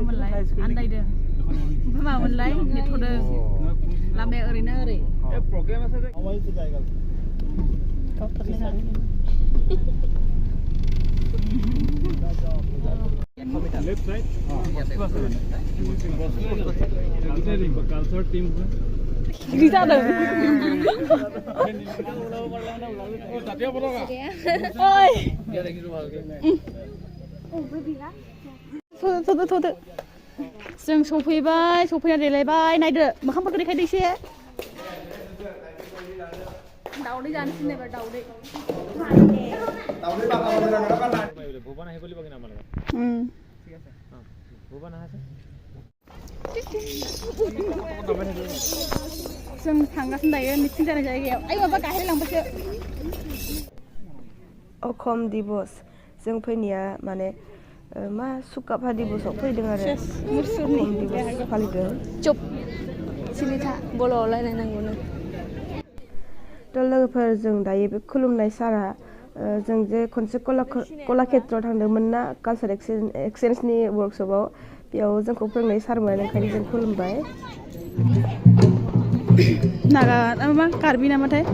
मोनलाय आन्दायदों ओमफ्राय मा मोनलाय नेथ'दों लामाया ओरैनो ओरै Left side? Culture team. Đi ra đời. Ôi. Thôi. जों सफैबाय सफैना देलायबाय नायदो मोखांफोरखौ देखायदो एसे दाउदै जानोसै एबार दाउदै भुवन আহিব লাগিব কিনা আমালৈ ঠিক আছে ভুवन আহাছে जों थांगासिनो दायो मिटिं जानाय जायगायाव आइ माबा गाहेर लांबासो अखम दिबस जों फैनाया माने मा सुकाफा दिबसआव फैदों आरो अखम दिबस फालिदों चुप सिलिथा बल'लाय नायनांगौनो थ' लोगोफोर जों दायो बे खुलुमनाय सारा जों जे खनसे कलाक्षेत्रआव थांदोंमोन ना कालचार एक्सचेन्जनि वर्कशपआव बेयाव जोंखौ फोरोंनाय सारमोन ओंखायनो जों खुलुमबाय नागा मा कार्बि नामाथाय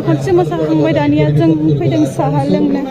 खनसे मोसाखांबाय दानिया जों फैदों साहा लोंनो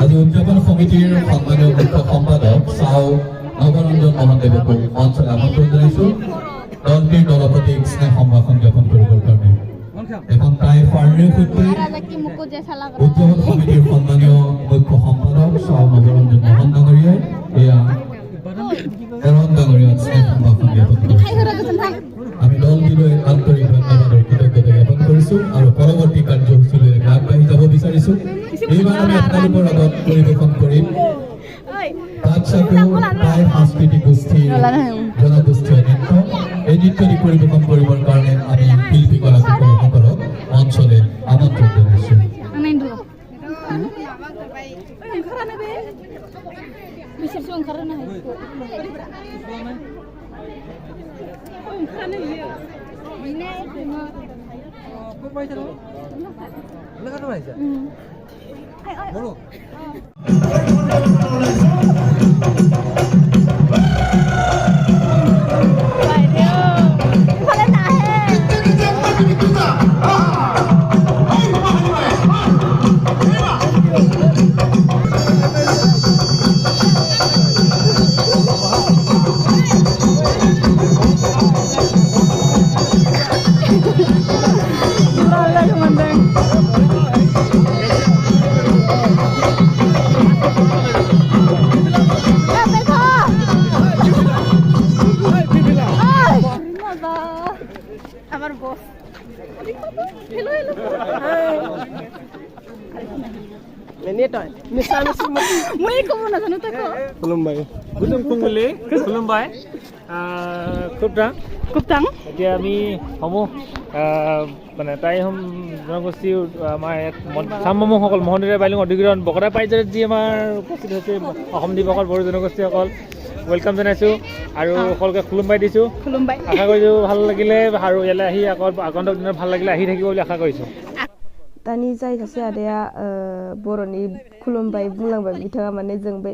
আজি উদযাপন সমিতিৰ সম্মানীয় মুখ্য সম্পাদক চাও নবৰঞ্জন মহন্তদেৱকো অঞ্চলে আমন্ত্ৰণ জনাইছোঁ দলটিৰ দলপতিক স্নেহ সম্ভাষণ জ্ঞাপন কৰিবৰ কাৰণে এখন তাই ফাৰ্ণীৰ সৈতে উদযাপন সমিতিৰ সন্মানীয় মুখ্য সম্পাদক শ্ৰী নবৰঞ্জন মোহন ডাঙৰীয়াই এয়া এৰণ ডাঙৰীয়াক স্নেহ সম্ভাষণ জ্ঞাপন কৰিছোঁ আমি দলটিলৈ আন্তৰিক ধন্যবাদৰ কৃতজ্ঞতা জ্ঞাপন কৰিছোঁ আৰু পৰৱৰ্তী কাৰ্যসূচীলৈ আগবাঢ়ি যাব বিচাৰিছোঁ এইবাৰ আমি আপোনালোকৰ আগত পৰিৱেশন কৰিম প্ৰায় সাংস্কৃতিক গোষ্ঠীৰ জনগোষ্ঠীয় নৃত্য এই নৃত্যটি পৰিৱেশন কৰিবৰ কাৰণে আমি শিল্পী কলাকাৰসকলক অঞ্চলে আমন্ত্ৰণ জনাইছোঁ এতিয়া আমি সমূহ মানে তাই জনগোষ্ঠী আমাৰ চামসমূহসকল মহন্দিৰে বাইলুং অধিগ্ৰহণ বকৰা পাইজাৰত যি আমাৰ উপস্থিত হৈছে অসম দিৱসৰ বড়ো জনগোষ্ঠীসকল ৱেলকাম জনাইছোঁ আৰু সকলোকে খুলুমবাই দিছোঁ আশা কৰিছোঁ ভাল লাগিলে আৰু ইয়ালৈ আহি আকৌ আগন্তুক দিনত ভাল লাগিলে আহি থাকিব বুলি আশা কৰিছোঁ दानि जाय सासे आदाया बर'नि खुलुमबाय बुंलांबाय बिथाङा माने जों बे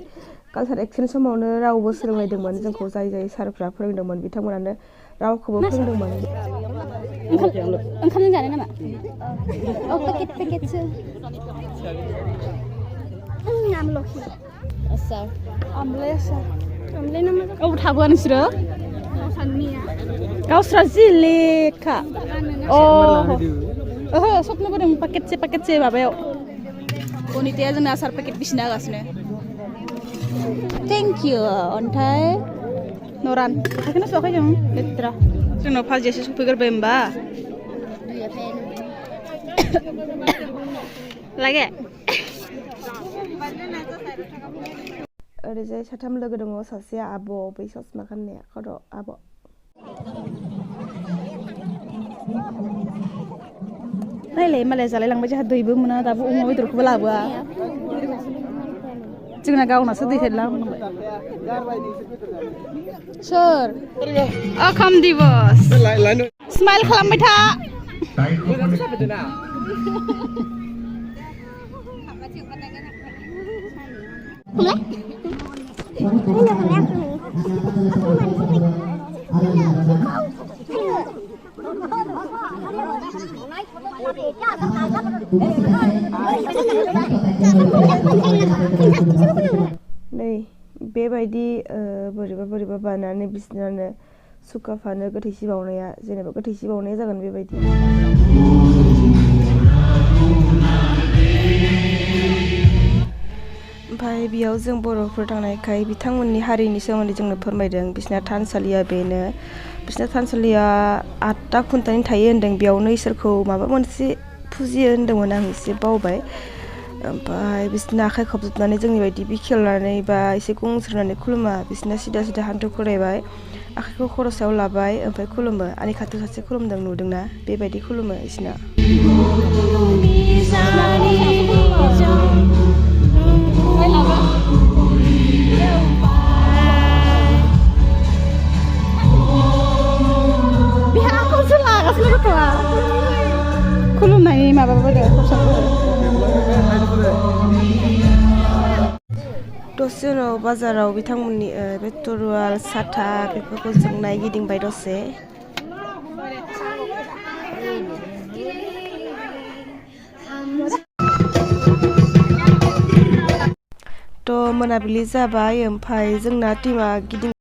कालचार एक्सचेन्ज समावनो रावबो सोलोंलायदोंमोन जोंखौ जाय जाय सारफ्रा फोरोंदोंमोन बिथांमोनानो रावखौबो फोरोंदोंमोन ओंखाम जानो नामा औ पेकेटसो आमलखि आसार आमलाय आसार आमलाय नामा औ थाबोआ नोंसोरो गावस्रा जि लेखा ओहो स्वप्न बोदों पाकेटसे माबायाव अनिताया जोंना आसार पेकेट बिसिना होगासिनो थेंक इउ अन्थाय नरान आखायनो सवाखै जों लेथ्रा जोंनाव फाजियासो सफैग्रोबाय होमबा लागे ओरैजाय साथाम लोगो दङ सासेया आब' बै ससमा गाननाया खर' आब' नायलाय मालाय जालायलांबाय जोंहा दैबो मोना दाबो अमा बेदरखौबो लाबोआ जोंना गावनासो दै हेदलांबाय सोर अखम दिवस स्माइल खालामबाय था नै बेबायदि बोरैबा बानानै बिसोरनो सुखाफानो गोथैसि बावनाया जेनेबा गोथैसि बावनाया जागोन बेबायदि ओमफ्राय बेयाव जों बर'फोर थांनायखाय बिथांमोननि हारिनि सोमोन्दै जोंनो फोरमायदों बिसोरना थानसालिया बेनो बिसोरना थानसालिया 8टा खुन्थानि थायो होन्दों बेयावनो इसोरखौ माबा मोनसे फुजियो होन्दोंमोन आं एसे बावबाय ओमफ्राय बिसोरना आखाइ खबजोबनानै जोंनि बायदि बिखेलनानै बा एसे गंस्रोनानै खुलुमा बिसोरना सिदा हान्थु खरायबाय आखाइखौ खर'सायाव लाबाय ओमफ्राय खुलुमो आंनि खाथियाव सासे खुलुमदों नुदोंना बेबायदि खुलुमो बिसोरना खुलुमनायनि माबाबोदो दसे उनाव बाजाराव बिथांमोननि बे तरुवाल साथा बेफोरखौ जों नायगिदिंबाय दसे थ' मोनाबिलि जाबाय ओमफ्राय जोंना टिमा गिदिं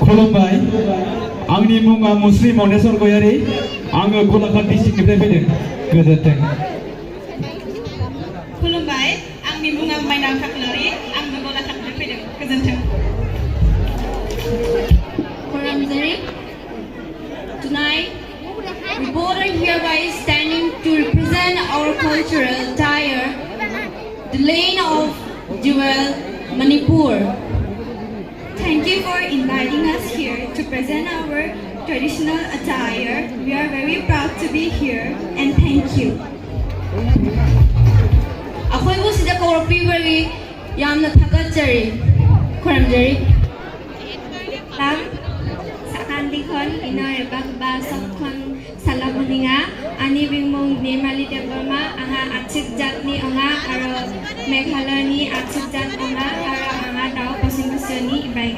खुलुमबाय आंनि मुङा मुस्रि मनेस्वर गयारि आङो गलाघाट डिस्ट्रिक्टनिफ्राय फैदों गोजोन्थों खुलुमबाय आंनि मुङा माइनाव खाख्लारि आंबो गलाघाटनिफ्राय फैदों गोजोन्थों Tonight, we both are hereby standing to represent our cultural attire, the land of Jewel, Manipur. Thank you for inviting us here to present our traditional attire. We are very proud to be here and thank you. Ako'y sida kaurapibari yamna thagatjari. Kuramjari. Dikon inoy bagba sakon salamuninga ani bingmong nemali debama anga achik jatni anga aro meghalani achik jat anga aro anga dao pasing pasani ibainga